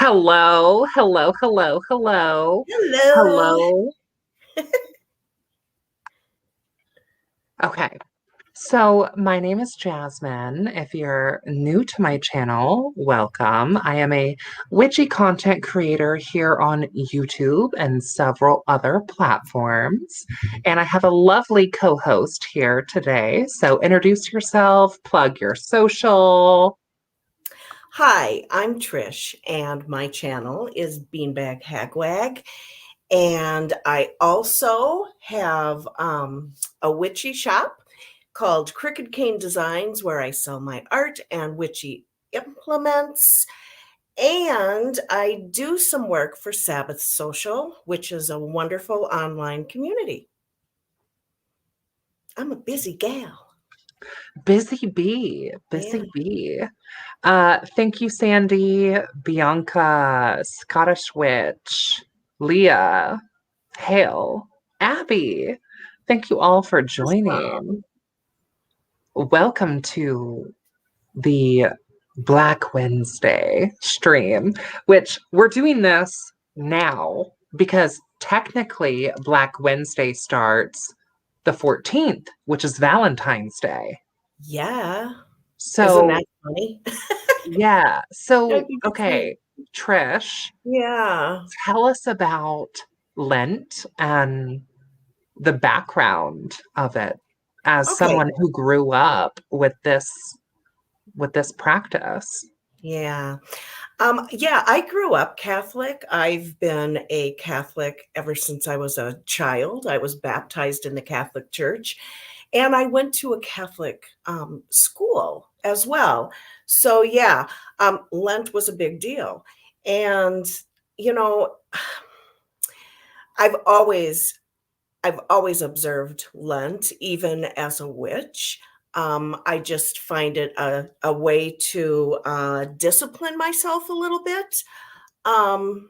Hello, hello, hello, hello, Hello. hello. Okay, so my name is Jasmine. If you're new to my channel, welcome. I am a witchy content creator here on YouTube and several other platforms. And I have a lovely co-host here today. So introduce yourself, plug your social. Hi, I'm Trish, and my channel is Beanbag Hagwag. And I also have a witchy shop called Crooked Cane Designs, where I sell my art and witchy implements. And I do some work for Sabbath Social, which is a wonderful online community. I'm a busy gal. Busy bee, Yeah. busy bee. Thank you, Sandy, Bianca, Scottish Witch, Leah, Hale, Abby. Thank you all for joining. Awesome. Welcome to the Black Wednesday stream, which we're doing this now because technically Black Wednesday starts the 14th, which is Valentine's Day. Yeah. Isn't that So funny? yeah. Don't So, you just think? okay, Trish, Yeah. tell us about Lent and the background of it as Okay. someone who grew up with this practice. Yeah. Yeah, I grew up Catholic. I've been a Catholic ever since I was a child. I was baptized in the Catholic Church, and I went to a Catholic school as well. So yeah, Lent was a big deal. And you know, I've always I've always observed Lent, even as a witch. I just find it a way to discipline myself a little bit. Um,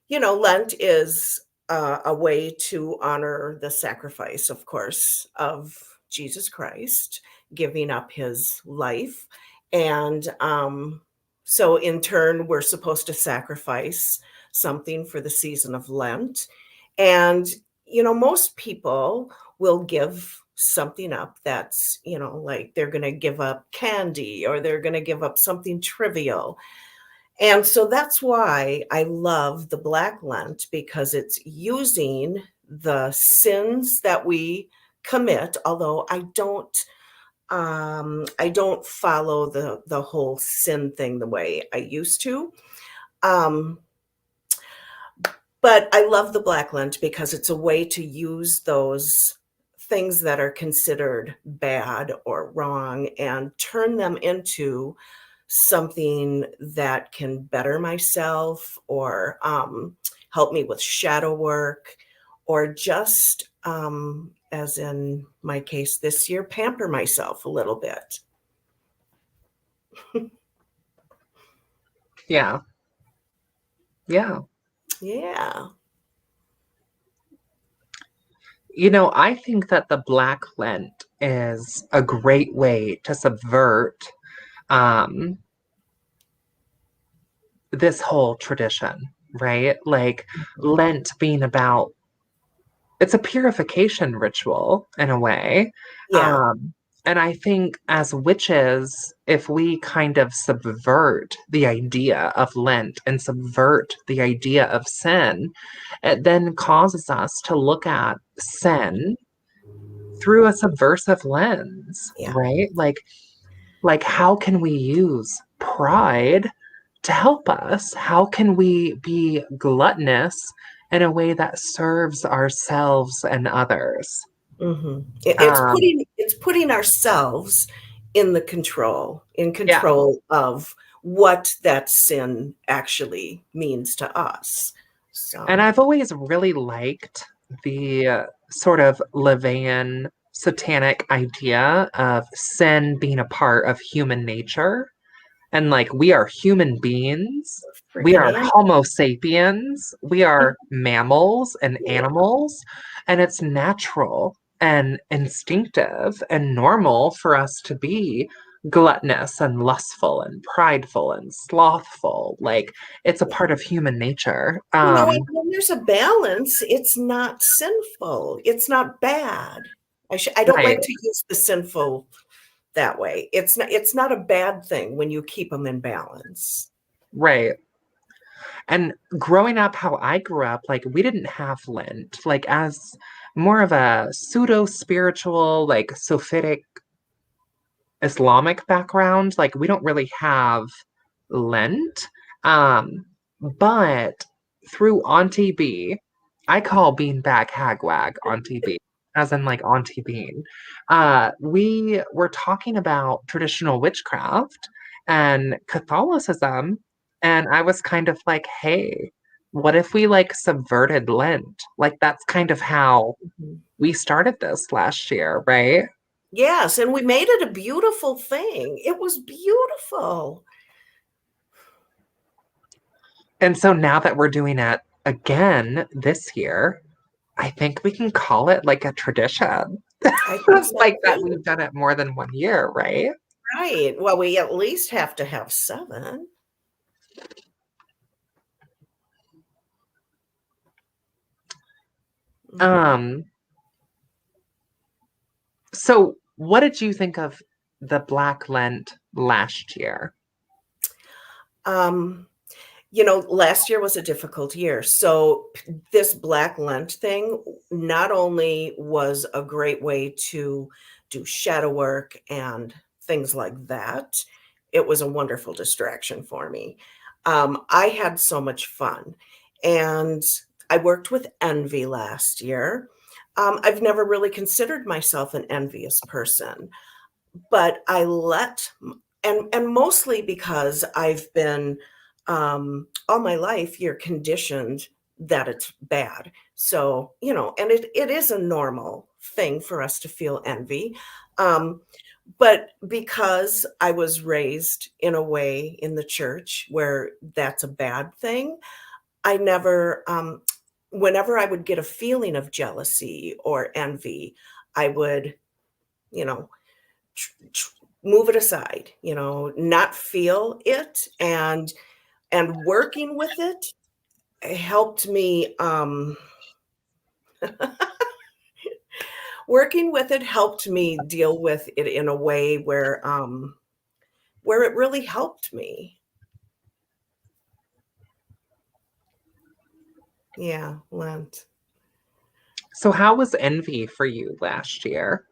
Lent is a way to honor the sacrifice, of course, of Jesus Christ, giving up his life. And so, in turn, we're supposed to sacrifice something for the season of Lent. And, most people will give something up that's, like they're going to give up candy or they're going to give up something trivial, and so that's why I love the Black Lent, because it's using the sins that we commit, although I don't follow the whole sin thing the way I used to. Um, but I love the Black Lent because it's a way to use those things that are considered bad or wrong and turn them into something that can better myself, or help me with shadow work, or just, as in my case this year, pamper myself a little bit. Yeah. Yeah. Yeah. I think that the Black Lent is a great way to subvert um, this whole tradition, right? Like Mhm. Lent being about it's a purification ritual in a way. Yeah. Um, and I think as witches, if we kind of subvert the idea of Lent and subvert the idea of sin, it then causes us to look at sin through a subversive lens, Yeah. right? Like how can we use pride to help us? How can we be gluttonous in a way that serves ourselves and others? It's Um, putting ourselves in yeah. control of what that sin actually means to us. And So I've always really liked the sort of Levian satanic idea of sin being a part of human nature. And like we are human beings, we freaking are Homo sapiens, we are mammals and yeah. animals, and it's natural and instinctive and normal for us to be gluttonous and lustful and prideful and slothful. Like it's a part of human nature. And when there's a balance, it's not sinful. It's not bad. I don't Right, like to use the sinful that way. It's not a bad thing when you keep them in balance. right. And growing up, how I grew up, like we didn't have Lent. Like as more of a pseudo spiritual, like Sophitic Islamic background, like we don't really have Lent. But through Auntie B, I call Beanbag Hagwag Auntie B, as in like Auntie Bean. We were talking about traditional witchcraft and Catholicism, and I was kind of like, hey, what if we like subverted Lent? Like that's kind of how Mhm. we started this last year, right? Yes, and we made it a beautiful thing. It was beautiful. And so now that we're doing it again this year, I think we can call it like a tradition. I think so Like that too. we've done it more than 1 year, right? Right. Well, we at least have to have 7. Mhm. Um, so what did you think of the Black Lent last year? Um, last year was a difficult year. So this Black Lent thing not only was a great way to do shadow work and things like that, it was a wonderful distraction for me. I had so much fun. And I worked with envy last year. I've never really considered myself an envious person, but I let and mostly because I've been all my life you're conditioned that it's bad. So, and it is a normal thing for us to feel envy. Um, but because I was raised in a way in the church where that's a bad thing, I never whenever I would get a feeling of jealousy or envy, I would, you know, move it aside, not feel it, and working with it helped me, working with it helped me deal with it in a way where it really helped me. Yeah, Lent. So how was envy for you last year?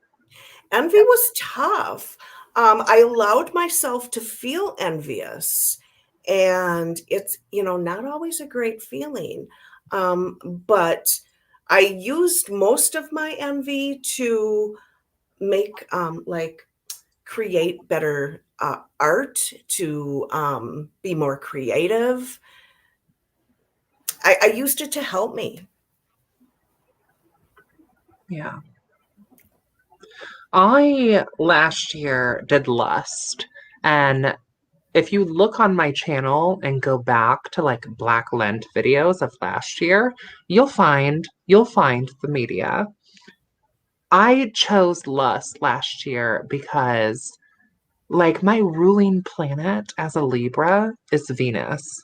Envy was tough. I allowed myself to feel envious, and it's, not always a great feeling. But I used most of my envy to make, like, create better art, to be more creative. I used it to help me. Yeah. I last year did lust. And if you look on my channel and go back to like Black Lent videos of last year, you'll find the media. I chose lust last year because like my ruling planet as a Libra is Venus.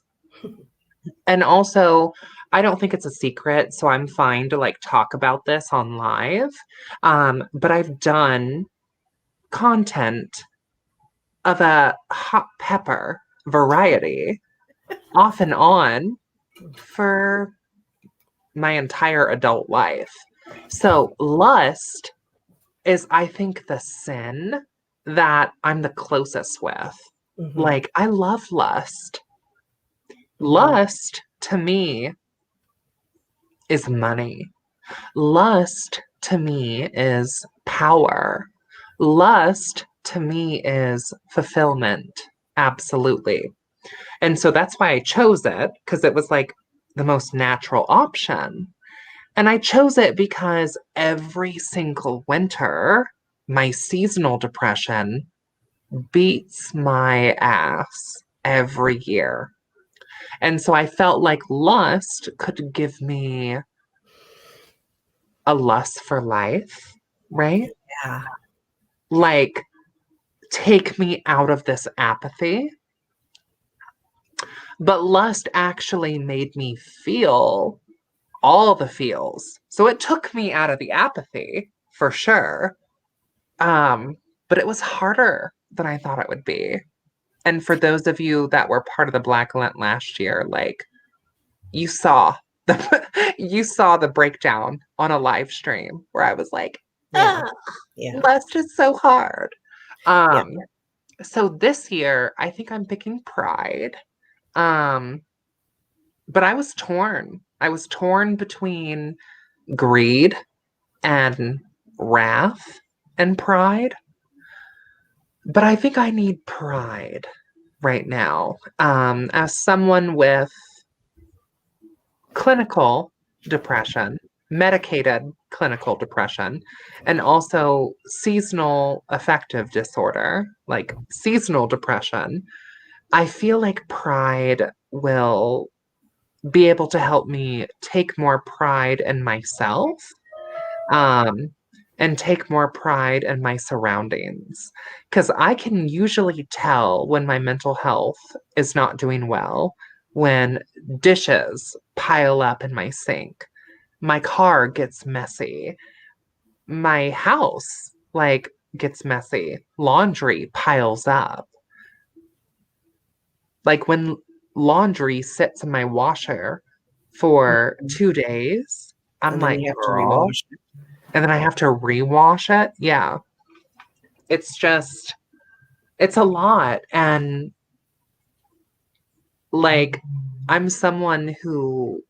And also, I don't think it's a secret, so I'm fine to like talk about this on live. But I've done content of a hot pepper variety off and on for my entire adult life. So, lust is, I think, the sin that I'm the closest with. Mhm, Like, I love lust. mhm. Lust to me is money. Lust to me is power. Lust to me is fulfillment. Absolutely. And so that's why I chose it, because it was like the most natural option. And I chose it because every single winter, my seasonal depression beats my ass every year. And so I felt like lust could give me a lust for life, right? Yeah. Like take me out of this apathy. But lust actually made me feel all the feels. So it took me out of the apathy for sure. Um, but it was harder than I thought it would be. And for those of you that were part of the Black Lent last year, like you saw you saw the breakdown on a live stream where I was like, Yeah. ah, Yeah. lust is so hard. Yeah. So this year I think I'm picking pride. Um, but I was torn. I was torn between greed and wrath and pride. But I think I need pride right now. As someone with clinical depression, medicated clinical depression, and also seasonal affective disorder, like seasonal depression, I feel like pride will be able to help me take more pride in myself, um, and take more pride in my surroundings. Because I can usually tell when my mental health is not doing well when dishes pile up in my sink, my car gets messy, my house like gets messy, laundry piles up. Like when laundry sits in my washer for Mhm. 2 days, I'm And then like, you have to girl. rewash it. And then I have to rewash it. Yeah. It's just, it's a lot. And like, I'm someone who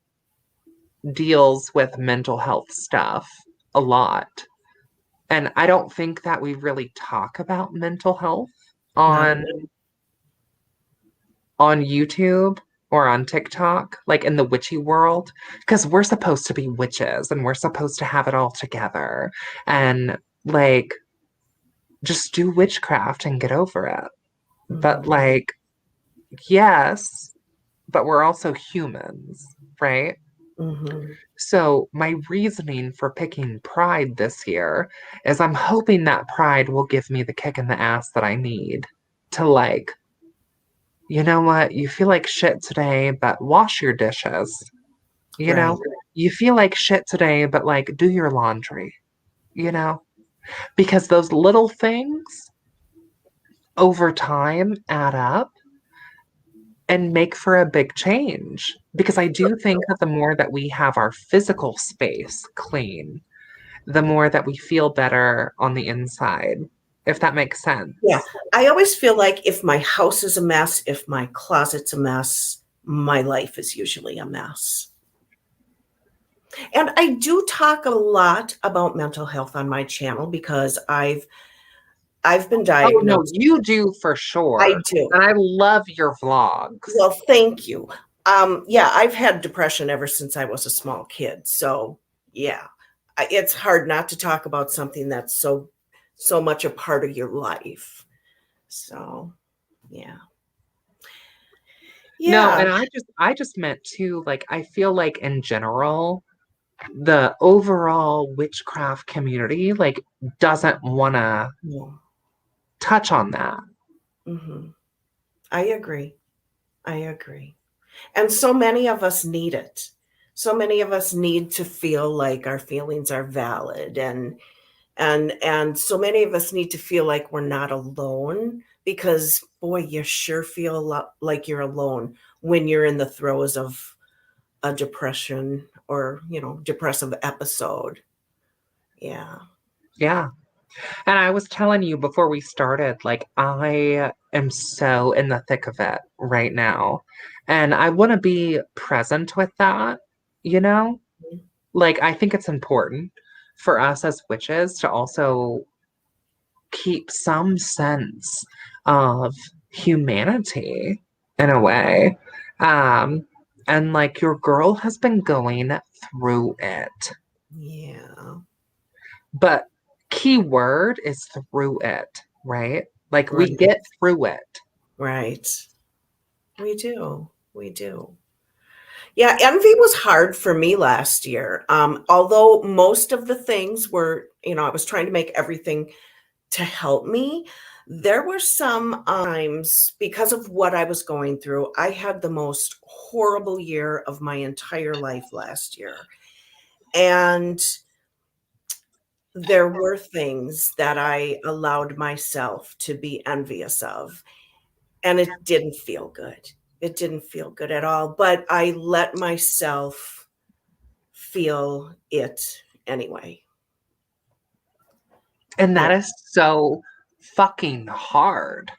deals with mental health stuff a lot. And I don't think that we really talk about mental health Not on enough. on YouTube or on TikTok, like in the witchy world, because we're supposed to be witches and we're supposed to have it all together and like just do witchcraft and get over it. But Mhm. like, yes, but we're also humans, right? Mhm. So my reasoning for picking pride this year is I'm hoping that pride will give me the kick in the ass that I need to like, you know what, you feel like shit today, but wash your dishes. You Right. know, you feel like shit today, but like do your laundry, you know, because those little things over time add up and make for a big change. Because I do think that the more that we have our physical space clean, the more that we feel better on the inside, if that makes sense. Yeah. I always feel like if my house is a mess, if my closet's a mess, my life is usually a mess. And I do talk a lot about mental health on my channel because I've been Oh, no, diagnosed. you do for I sure. do. And I love your vlogs. Well, thank you. Yeah, I've had depression ever since I was a small kid. So, yeah, it's hard not to talk about something that's so much a part of your life. So, yeah. No, Yeah. and I just meant too, like I feel like in general, the overall witchcraft community like doesn't want to Yeah. touch on that. Mhm. I agree. I agree. And so many of us need it. So many of us need to feel like our feelings are valid and so many of us need to feel like we're not alone because boy, you sure feel like you're alone when you're in the throes of a depression or, depressive episode. Yeah. Yeah. And I was telling you before we started, like I am so in the thick of it right now. And I want to be present with that, you know? Like I think it's important for us as witches to also keep some sense of humanity in a way. Um, and like your girl has been going through it. Yeah. But key word is through it, right? Like we Right. get through it. Right. We do. We do. Yeah, envy was hard for me last year. Although most of the things were, I was trying to make everything to help me. There were some times because of what I was going through. I had the most horrible year of my entire life last year. And there were things that I allowed myself to be envious of, and it didn't feel good. It didn't feel good at all, but I let myself feel it anyway. And that Yeah, is so fucking hard.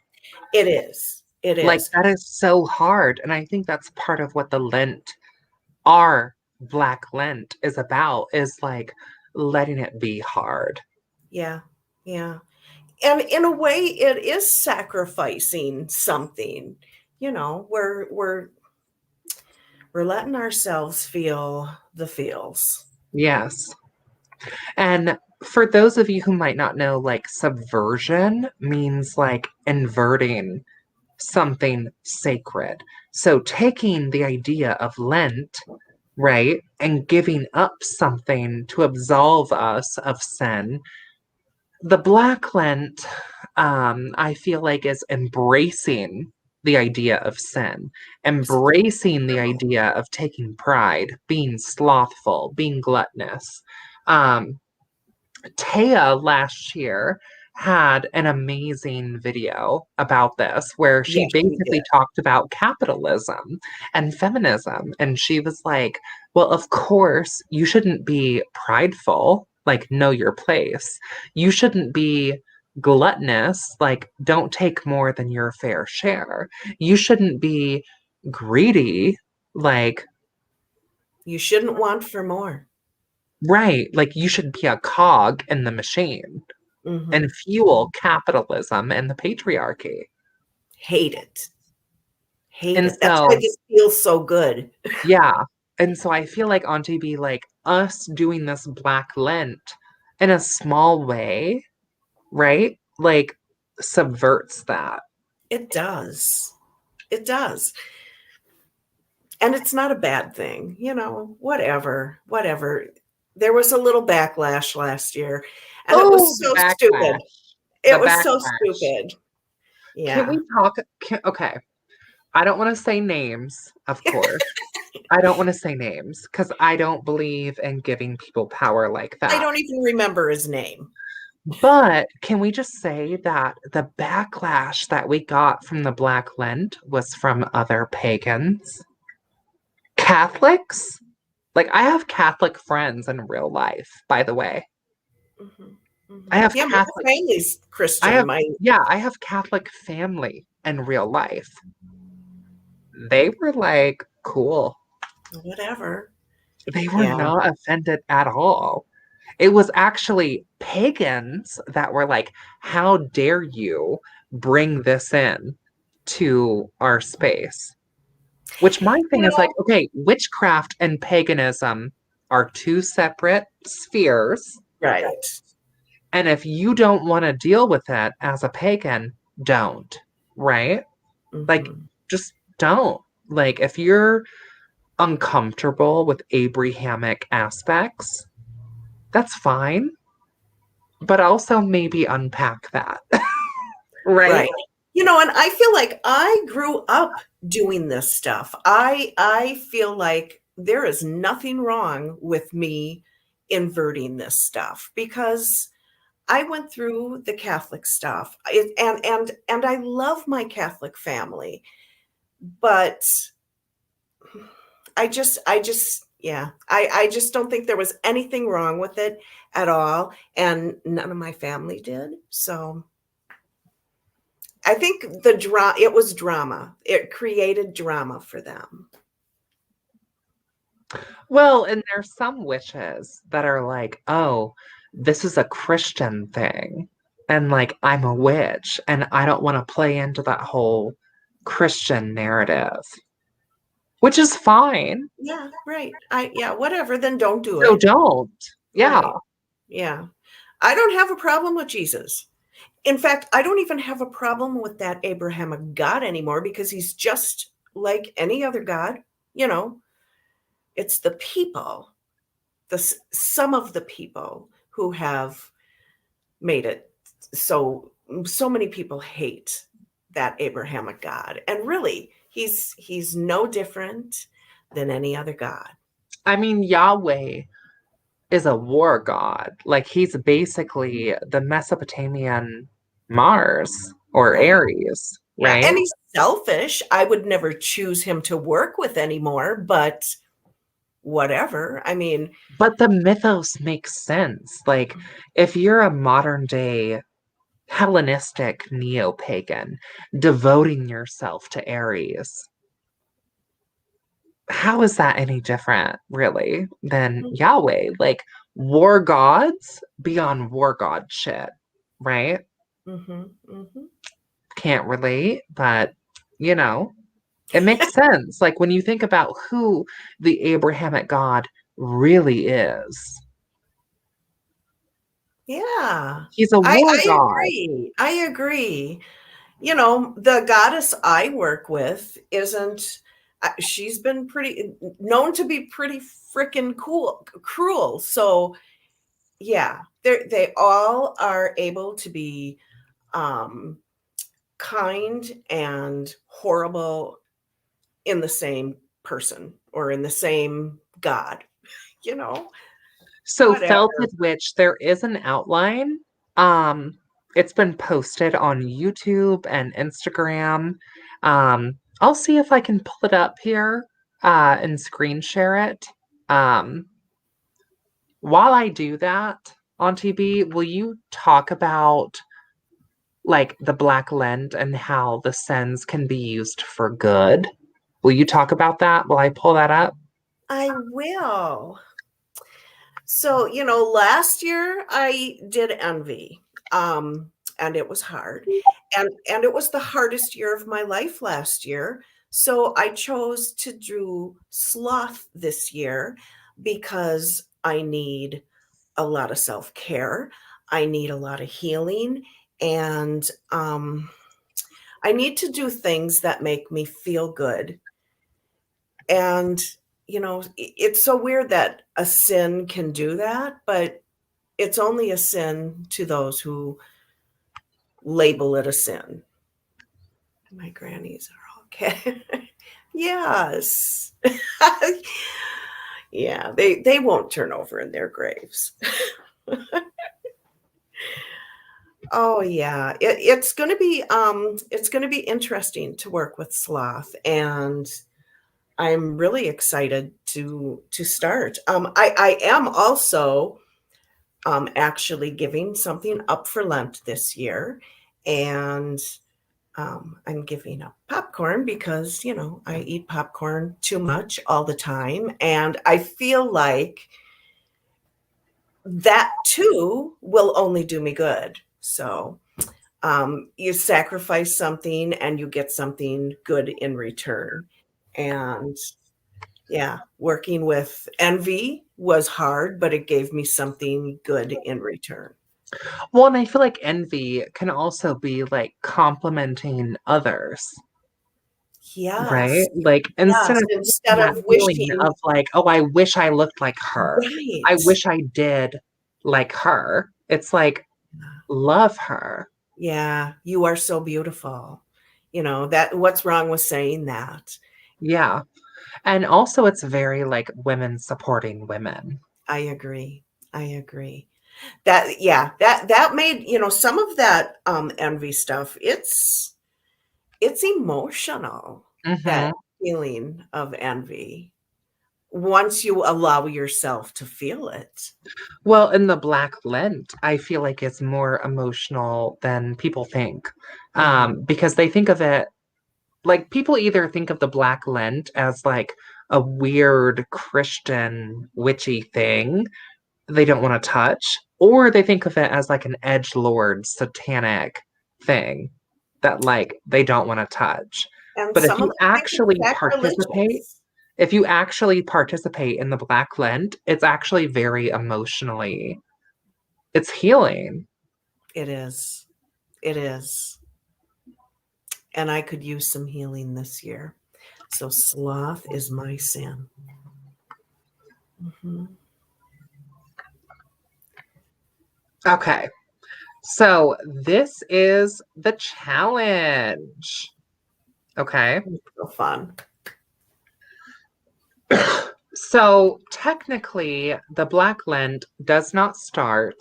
it is. It Like, is. that is so hard. And I think that's part of what the Lent, our Black Lent, is about, is like letting it be hard. Yeah. Yeah. And in a way it is sacrificing something. We're letting ourselves feel the feels. Yes. And for those of you who might not know, like subversion means like inverting something sacred. So taking the idea of Lent, right, and giving up something to absolve us of sin. The Black Lent, I feel like, is embracing the idea of sin, embracing the idea of taking pride, being slothful, being gluttonous. Um, Taya last year had an amazing video about this where she Yes, we did. basically talked about capitalism and feminism. And she was like, well, of course, you shouldn't be prideful, like, know your place. You shouldn't be gluttonous, like, don't take more than your fair share. You shouldn't be greedy, like, You shouldn't want for more. right, like, you should be a cog in the machine Hmm. and fuel capitalism and the patriarchy. Hate it. Hate And it. That's why so, this feels so good. yeah. And so I feel like Auntie B, like us doing this Black Lent in a small way, right? Like subverts that. It does. It does. And it's not a bad thing, whatever. There was a little backlash last year, and it Oh, was the so backlash. stupid. The It was so backlash. stupid. Can we Yeah. talk? Okay. I don't want to say names, of course. I don't want to say names because I don't believe in giving people power like I that. don't even remember his name. But can we just say that the backlash that we got from the Black Lent was from other pagans? Catholics? Like, I have Catholic friends in real life, by the way. Mhm, I mhm. have Yeah, my whole Catholic, family's I Christian. have, yeah, I have Catholic family in real life. They were like, cool. Whatever. They were Yeah. not offended at all. It was actually pagans that were like, how dare you bring this in to our space? Which my You thing is like, know, okay, witchcraft and paganism are two separate spheres. right. And if you don't want to deal with it as a pagan, don't, right? Like, Mhm. just don't. Like, if you're uncomfortable with Abrahamic aspects, that's fine. But also maybe unpack that, right? Right. And I feel like I grew up doing this stuff. I feel like there is nothing wrong with me inverting this stuff because I went through the Catholic stuff. And I love my Catholic family, but I just don't think there was anything wrong with it at all, and none of my family did. So I think it was drama. It created drama for them. Well, and there's some witches that are like, oh, this is a Christian thing. And like, I'm a witch and I don't want to play into that whole Christian narrative, which is fine. Yeah, right. Yeah, whatever, then don't do So it. don't. Yeah. Right. Yeah. I don't have a problem with Jesus. In fact, I don't even have a problem with that Abrahamic God anymore because he's just like any other God. You know, it's the people, some of the people who have made it so so many people hate that Abrahamic God. And really, he's no different than any other God. I mean, Yahweh is a war god. Like he's basically the Mesopotamian Mars or Right. Ares, Yeah. right? And he's selfish. I would never choose him to work with anymore, but whatever. I mean, But the mythos makes sense. Like if you're a modern day Hellenistic neo-pagan devoting yourself to Ares, how is that any different, really, than Yahweh? Like war gods beyond war god shit, right? mm-hmm, mm-hmm. Can't relate, but you know, it makes sense. Like when you think about who the Abrahamic God really is, Yeah. he's a war I god. agree. I agree. You know, the goddess I work with isn't, she's been pretty known to be pretty freaking cruel. So yeah, they all are able to be um, kind and horrible in the same person or in the same God, you know, So whatever. Felted Witch, there is an outline. Um, it's been posted on YouTube and Instagram. I'll see if I can pull it up here and screen share it. Um, while I do that on TB, will you talk about like the Black Lent and how the sins can be used for good? Will you talk about that while I pull that up? I will. So, you know, last year I did envy. And it was hard. And it was the hardest year of my life last year. So I chose to do sloth this year because I need a lot of self-care. I need a lot of healing and I need to do things that make me feel good. And you know, it's so weird that a sin can do that, but it's only a sin to those who label it a sin. My grannies are okay. Yes. Yeah, they won't turn over in their graves. Oh yeah, it's going to be interesting to work with sloth, and I'm really excited to start. I am also actually giving something up for Lent this year, and I'm giving up popcorn because, you know, I eat popcorn too much all the time. And I feel like that too will only do me good. So you sacrifice something and you get something good in return. And yeah, working with envy was hard, but it gave me something good in return. Well, and I feel like envy can also be like complimenting others, Yes. right? Like instead Yes. of Instead that of feeling wishing, of like, oh, I wish I looked like her. I right. wish I did like her. It's like, love her. Yeah, you are so beautiful. You know, that what's wrong with saying that? Yeah. And also it's very like women supporting women. I agree. I agree. That yeah, that made, you know, some of that envy stuff, it's emotional, that Hmm. feeling of envy once you allow yourself to feel it. Well, in the Black Lent, I feel like it's more emotional than people think. Mhm. Because they think of it like people either think of the Black Lent as like a weird Christian witchy thing they don't want to touch, or they think of it as like an edge lord satanic thing that like they don't want to touch. And But some of them think it's sacrilegious. if you actually participate in the Black Lent, it's actually very emotionally, it's healing. It is. It is. And I could use some healing this year. So sloth is my sin. Mhm. Okay. So this is the challenge. Okay. So fun. So technically, the Black Lent does not start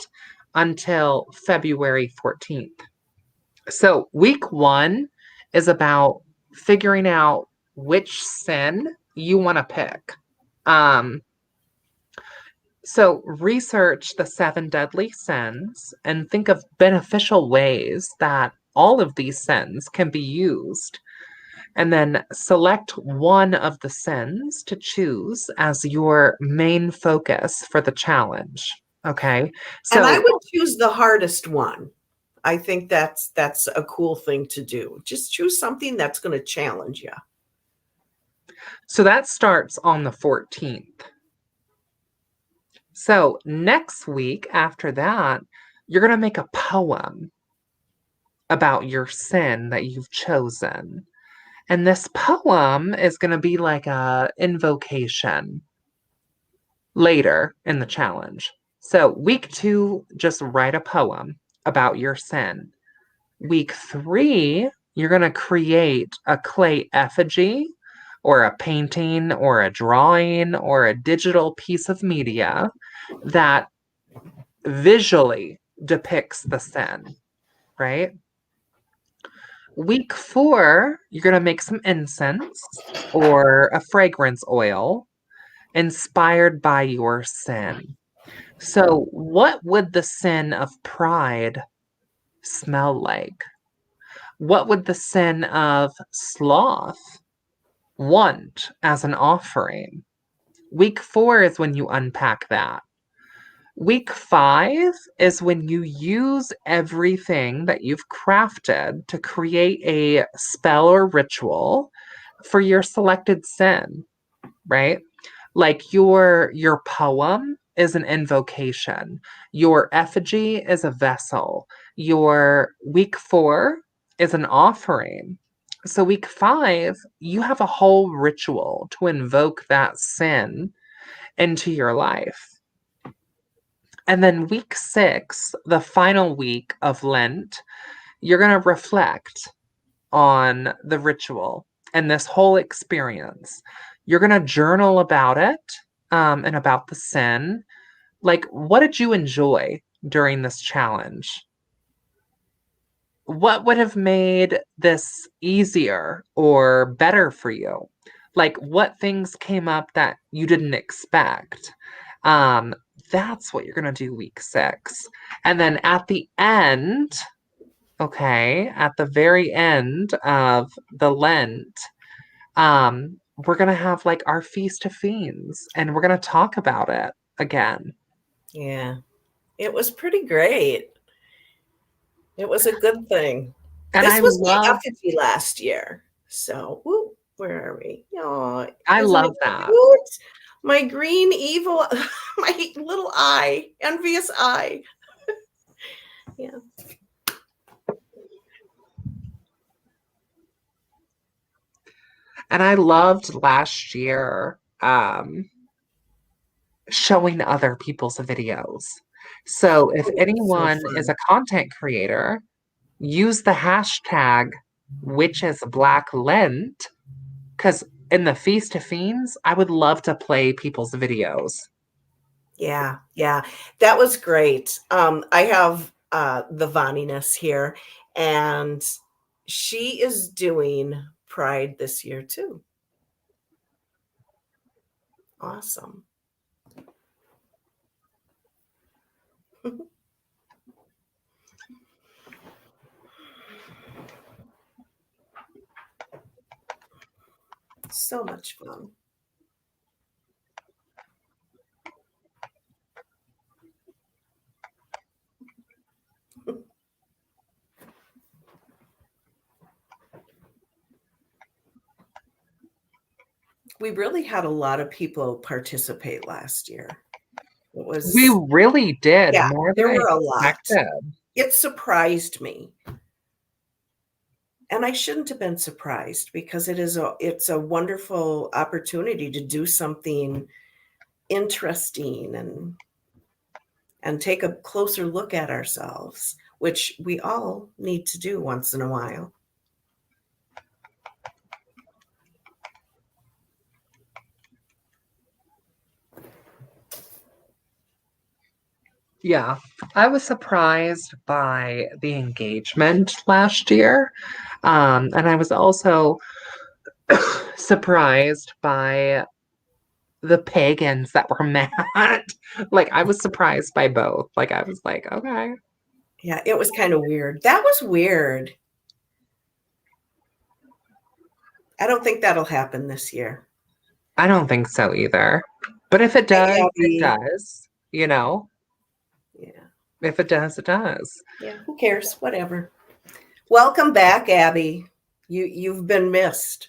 until February 14th. So week one is about figuring out which sin you want to pick. Um, so research the seven deadly sins and think of beneficial ways that all of these sins can be used. And then select one of the sins to choose as your main focus for the challenge. Okay. And I So would choose the hardest one. I think that's a cool thing to do. Just choose something that's going to challenge you. so that starts on the 14th. So next week after that, you're going to make a poem about your sin that you've chosen. And this poem is going to be like a invocation later in the challenge. So week two, just write a poem about your sin. Week three, you're going to create a clay effigy or a painting or a drawing or a digital piece of media that visually depicts the sin, right? Week four, you're going to make some incense or a fragrance oil inspired by your sin. So, what would the sin of pride smell like? What would the sin of sloth want as an offering? Week four is when you unpack that. Week five is when you use everything that you've crafted to create a spell or ritual for your selected sin, right? Like your poem is an invocation. Your effigy is a vessel. Your week four is an offering. So week five, you have a whole ritual to invoke that sin into your life. And then week six, the final week of Lent, you're going to reflect on the ritual and this whole experience. You're going to journal about it and about the sin. Like, what did you enjoy during this challenge? What would have made this easier or better for you? Like, what things came up that you didn't expect? Um, that's what you're going to do week six. And then at the end, okay, at the very end of the Lent, we're gonna have like our Feast of Fiends and we're gonna talk about it again. Yeah. It was pretty great. It was a good thing. And This I was my love effigy last year. So, where are we? Oh, I isn't love it that. cute? My green evil, my little eye, envious eye. Yeah. And I loved last year showing other people's videos. So if Oh, it was so anyone is fun. a content creator, use the hashtag Witches Black Lent because in the Feast of Fiends, I would love to play people's videos. Yeah, yeah. That was great. I have the Voniness here, and she is doing Pride this year too. Awesome. So much fun. We really had a lot of people participate last year. It We was, really did yeah, more than there I were a lot. expected. It surprised me. And I shouldn't have been surprised because it's a wonderful opportunity to do something interesting and take a closer look at ourselves. which we all need to do once in a while. Yeah, I was surprised by the engagement last year. And I was also surprised by the pagans that were mad. Like, I was surprised by both. Like, I was like, okay. Yeah, it was kind of weird. That was weird. I don't think that'll happen this year. I don't think so either. But if it Hi, does, it Abby. does. You know, Yeah. if it does, it does. Yeah. Who cares? Whatever. Welcome back, Abby. You've been missed.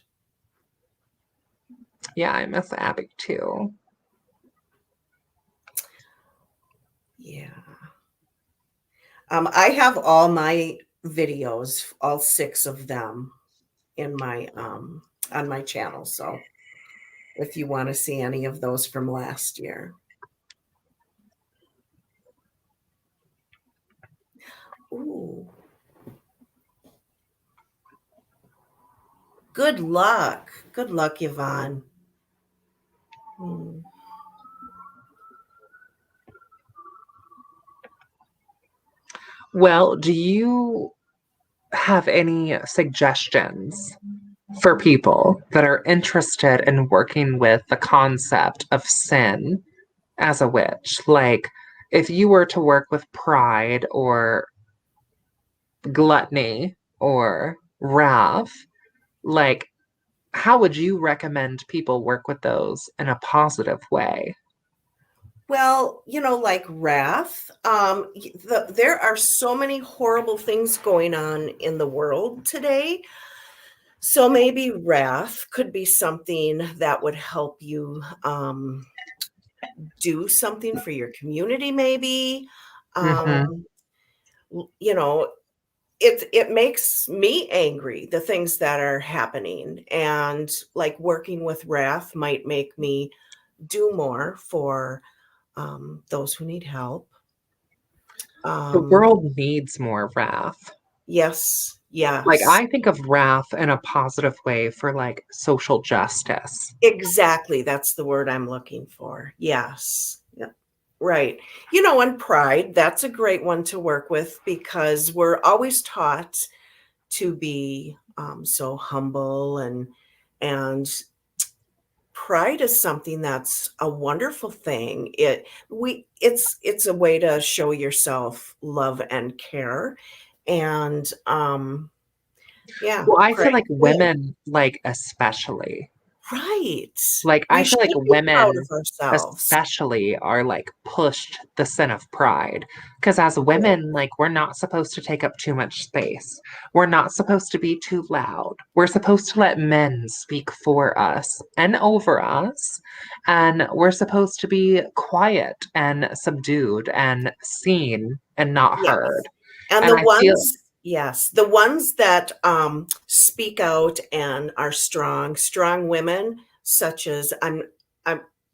Yeah, I miss Abby too. Yeah. I have all my videos, all 6 of them, in my on my channel. So if you want to see any of those from last year. Ooh. Good luck. Good luck, Yvonne. Hmm. Well, do you have any suggestions for people that are interested in working with the concept of sin as a witch? Like, if you were to work with pride or gluttony or wrath, like, how would you recommend people work with those in a positive way? Well, like wrath, there are so many horrible things going on in the world today. So maybe wrath could be something that would help you do something for your community, maybe. Mm-hmm. Um, you know, it makes me angry, the things that are happening. And like working with wrath might make me do more for those who need help. The Um, world needs more wrath. yes, Like, yes. I think of wrath in a positive way for like social justice. Exactly, that's the word I'm looking for. Yes. Yeah. Right. And pride, that's a great one to work with because we're always taught to be so humble and pride is something that's a wonderful thing. It's a way to show yourself love and care. And yeah, Well, I feel pride like is good. women, like, especially, Right. like, I We feel like should be proud of women, ourselves. especially, are like pushed the sin of pride. Because as Right. women, like, we're not supposed to take up too much space. We're not supposed to be too loud. We're supposed to let men speak for us and over us. And we're supposed to be quiet and subdued and seen and not Yes. heard. And And I feel, the ones that speak out and are strong women, such as I'm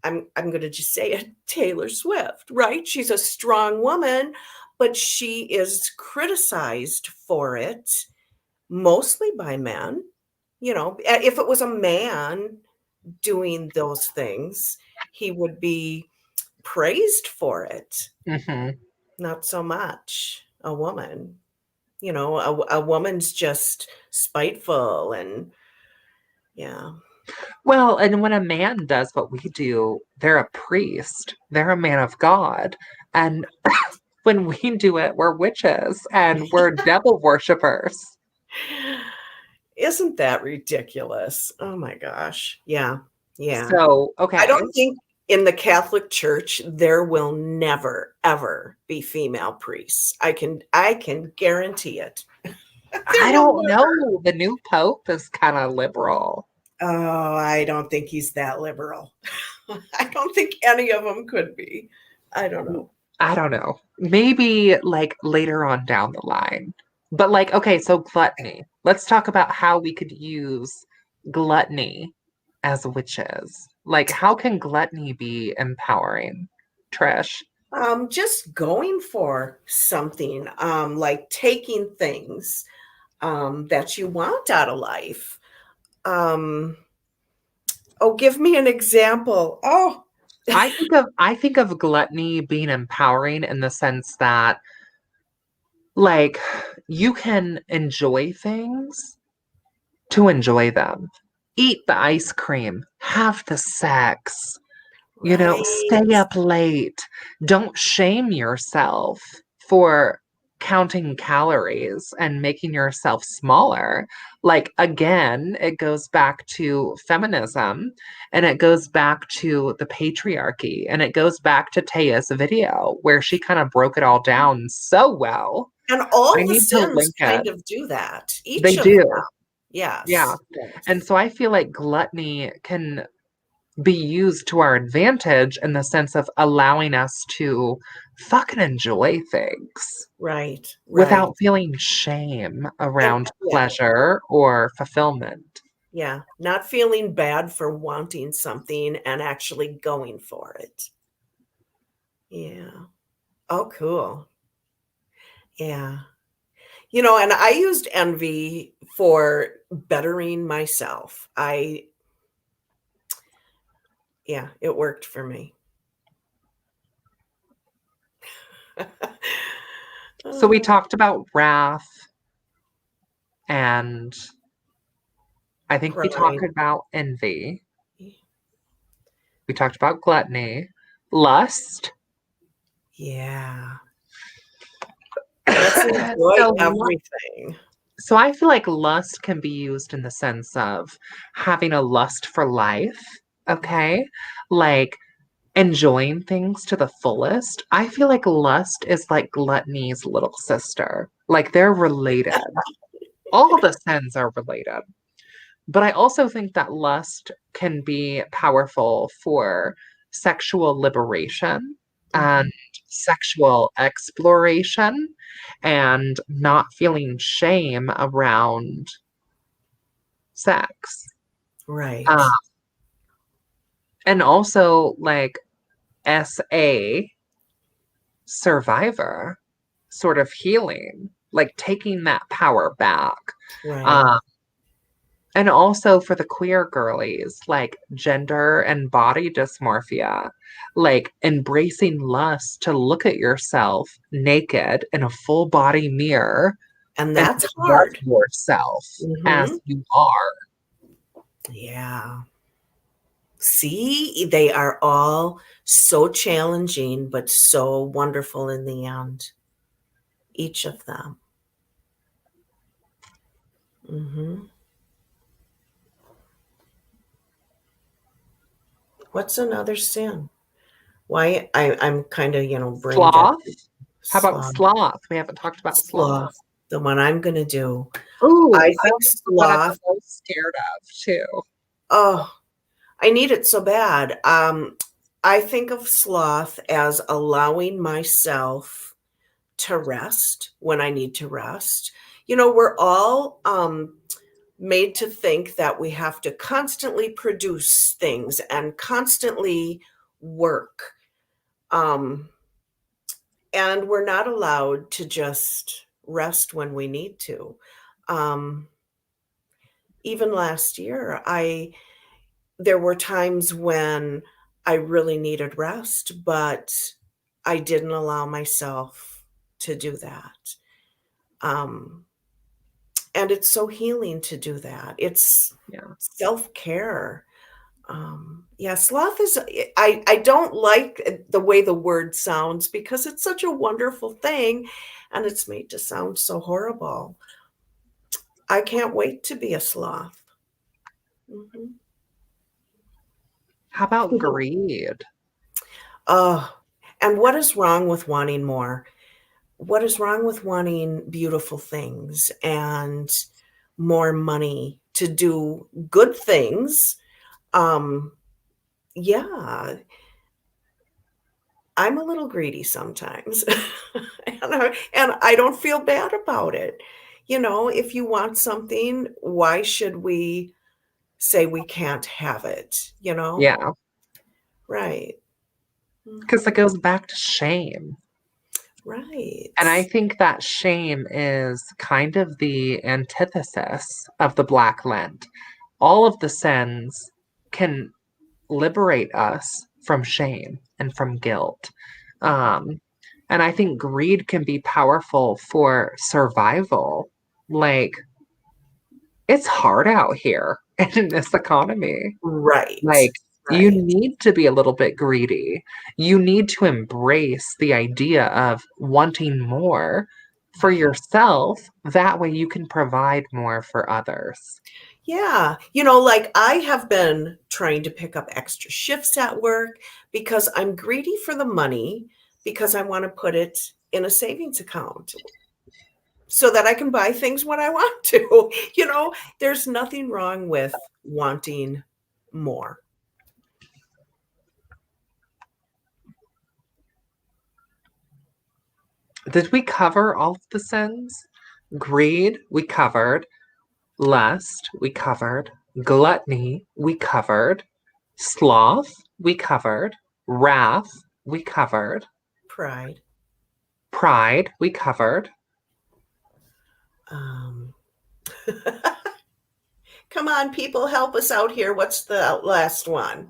I'm going to just say it, Taylor Swift, right? She's a strong woman, but she is criticized for it mostly by men. If it was a man doing those things, he would be praised for it, mhm. not so much a woman. A woman's just spiteful and yeah. Well, and when a man does what we do, they're a priest, they're a man of God. And when we do it, we're witches and we're devil worshippers. Isn't that ridiculous? Oh my gosh. Yeah. Yeah. So, I okay, don't think in the Catholic Church there will never ever be female priests. I can guarantee it. There I will don't never. know. The new pope is kind of liberal. Oh, I don't think he's that liberal. I don't think any of them could be. I don't know. I don't know. Maybe like later on down the line. But like, okay, so gluttony. Let's talk about how we could use gluttony as witches. Like, how can gluttony be empowering, Trish? Just going for something, like taking things that you want out of life. Um, oh, give me an example. Oh, I think of gluttony being empowering in the sense that like you can enjoy things to enjoy them. Eat the ice cream, have the sex, stay right. up late. Don't shame yourself for counting calories and making yourself smaller. Like, again, it goes back to feminism and it goes back to the patriarchy and it goes back to Taya's video where she kind of broke it all down so well. And I all the need to sins link it. kind of do that. They Each of them. do. Yeah. Yes. And Yes. so I feel like gluttony can be used to our advantage in the sense of allowing us to fucking enjoy things Right. Right. without feeling shame And around yeah. pleasure or fulfillment. Yeah. Not feeling bad for wanting something and actually going for it. Yeah. Oh, cool. Yeah. And I used envy for bettering myself. Yeah, it worked for me. So we Oh, talked about wrath, and I think we talked pride. about envy. We talked about gluttony, lust. Yeah. Let's enjoy so, everything. so I feel like lust can be used in the sense of having a lust for life. Okay. Like enjoying things to the fullest. I feel like lust is like gluttony's little sister. Like they're related. All the sins are related. But I also think that lust can be powerful for sexual liberation and Mhm. sexual exploration and not feeling shame around sex. Right. Uh, and also, like, as a survivor, sort of healing, like taking that power back. Right. Um, and also for the queer girlies, like gender and body dysmorphia, like embracing lust to look at yourself naked in a full body mirror And and that's to love hard. yourself as Mhm. you are. Yeah. See, they are all so challenging, but so wonderful in the end. Each of them. Mhm. What's another sin? Why I'm kinda, brain dead. Sloth? How about Sloth. sloth? We haven't talked about sloth. Sloth, the one I'm gonna do. Ooh, I that think one's the one I'm the sloth. most scared of too. Oh, I need it so bad. I think of sloth as allowing myself to rest when I need to rest. We're all made to think that we have to constantly produce things and constantly work. Um, and we're not allowed to just rest when we need to. Um, Even last year, there were times when I really needed rest, but I didn't allow myself to do that. Um, and it's so healing to do that. It's Yeah. self-care. Yeah, sloth is I don't like the way the word sounds because it's such a wonderful thing and it's made to sound so horrible. I can't wait to be a sloth. Mhm. How about greed? Oh, and what is wrong with wanting more? What is wrong with wanting beautiful things and more money to do good things? Um, yeah, I'm a little greedy sometimes, and I don't feel bad about it. If you want something, why should we say we can't have it? Yeah. Right. because it Mhm. goes back to shame. Right. And I think that shame is kind of the antithesis of the Black Lent. All of the sins can liberate us from shame and from guilt. Um, and I think greed can be powerful for survival. Like, it's hard out here in this economy. Right. Like, you Right. need to be a little bit greedy. You need to embrace the idea of wanting more for yourself. That way you can provide more for others. Yeah. Like I have been trying to pick up extra shifts at work because I'm greedy for the money because I want to put it in a savings account so that I can buy things when I want to. There's nothing wrong with wanting more. Did we cover all of the sins? Greed, we covered. Lust, we covered. Gluttony, we covered. Sloth, we covered. Wrath, we covered. Pride. Pride, we covered. Um, Come on, people, help us out here. What's the last one?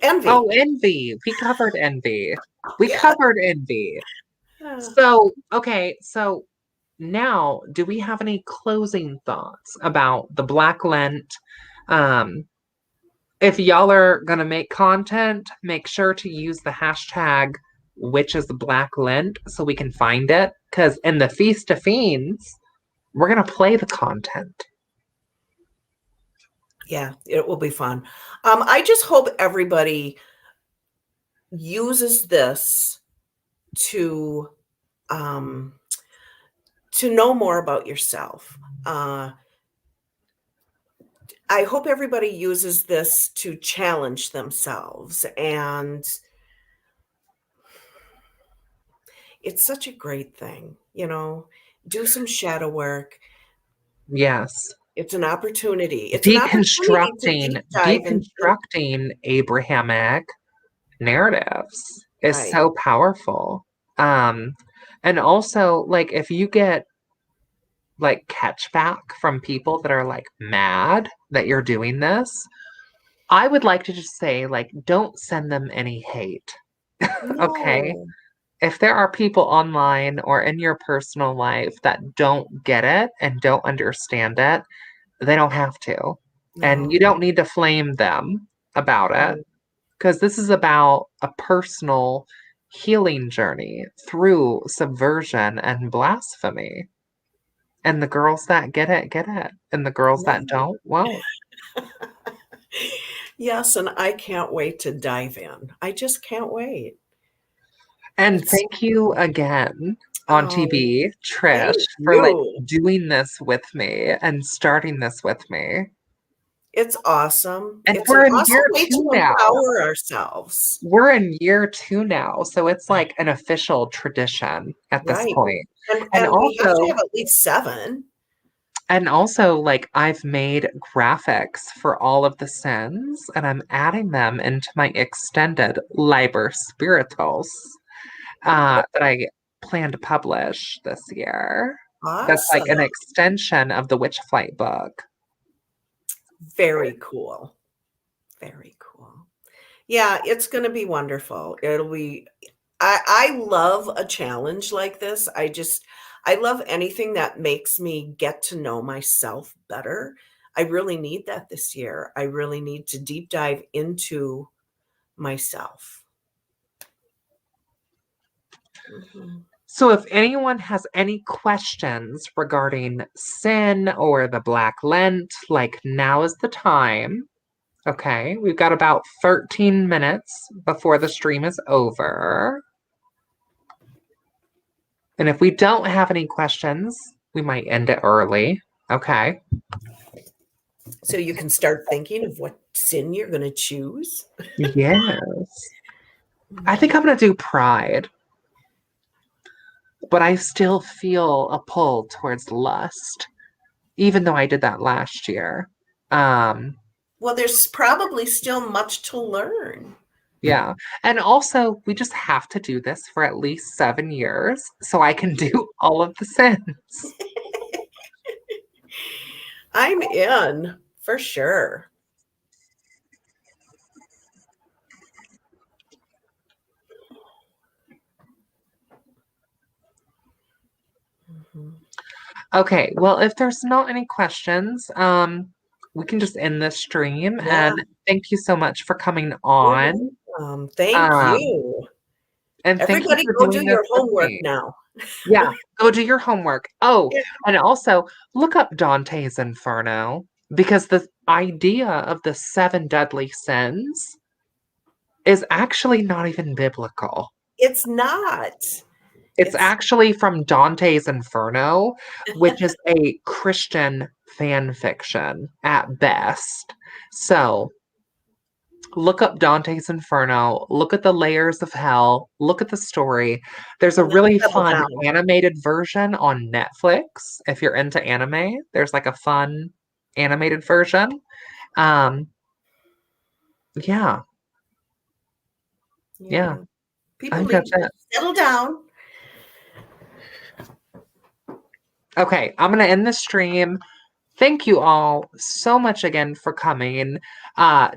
Oh, Envy. envy. We covered envy. We Yeah. covered envy. Uh, So, okay, so now do we have any closing thoughts about the Black Lent? Um, if y'all are gonna make content, make sure to use the hashtag which is Black Lent so we can find it. Because in the Feast of Fiends, we're gonna play the content. yeah, it will be fun. I just hope everybody uses this to um, to know more about yourself. I hope everybody uses this to challenge themselves, and it's such a great thing. Do some shadow work. Yes. It's an opportunity. It's an opportunity to Deconstructing deep dive deconstructing Abrahamic narratives is right. so powerful. Um, and also, like, if you get like catchback from people that are like mad that you're doing this, I would like to just say, like, don't send them any hate. Okay? No, If there are people online or in your personal life that don't get it and don't understand it, they don't have to. And you no, don't need to flame them about it no, because this is about a personal healing journey through subversion and blasphemy. And the girls that get it. And the girls that no. don't, won't. Yes, and I can't wait to dive in. I just can't wait. And It's thank you again on oh, TV, Trish, thank for like you. doing this with me and starting this with me. It's awesome. And It's an we're in awesome year way to two now. empower ourselves. We're in year two now. So it's like an official tradition at this Right. point. And And and we have to also, have at least 7. like I've made graphics for all of the sins and I'm adding them into my extended Liber Spirituals that I plan to publish this year. That's like Awesome. an extension of the Witch Flight book. Very cool. Very cool. Yeah, it's gonna be wonderful. It'll be I love a challenge like this. I love anything that makes me get to know myself better. I really need that this year. I really need to deep dive into myself. Mhm. So if anyone has any questions regarding sin or the Black Lent, like now is the time. Okay, we've got about 13 minutes before the stream is over. And if we don't have any questions, we might end it early. Okay. So you can start thinking of what sin you're gonna choose. Yes. I think I'm going to do pride, but I still feel a pull towards lust. even though I did that last year. Um, Well, there's probably still much to learn. yeah. And also, we just have to do this for at least 7 years so I can do all of the sins. I'm in for sure. Mhm. Okay, well, if there's not any questions, we can just end this stream. Yeah, And thank you so much for coming you're on. welcome. Thank Um, you. and thank you Everybody for go do doing this your with homework me. now. Yeah, go do your homework. Oh, Yeah. and also look up Dante's Inferno because the idea of the seven deadly sins is actually not even biblical. It's not. It's It's actually from Dante's Inferno, which is a Christian fan fiction at best. So look up Dante's Inferno, look at the layers of hell, look at the story. There's a and then really settle fun down. animated version on Netflix. If you're into anime, there's like a fun animated version. Um, yeah, yeah, Yeah. I People think need that's to it. settle down. Okay, I'm gonna end the stream. Thank you all so much again for coming.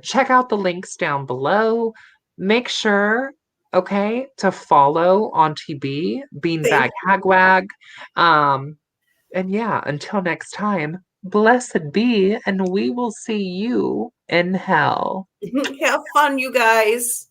Check out the links down below. Make sure, okay, to follow on TB, Thank Beanbag you. Hagwag. And yeah, until next time, blessed be, and we will see you in hell. Have fun, you guys.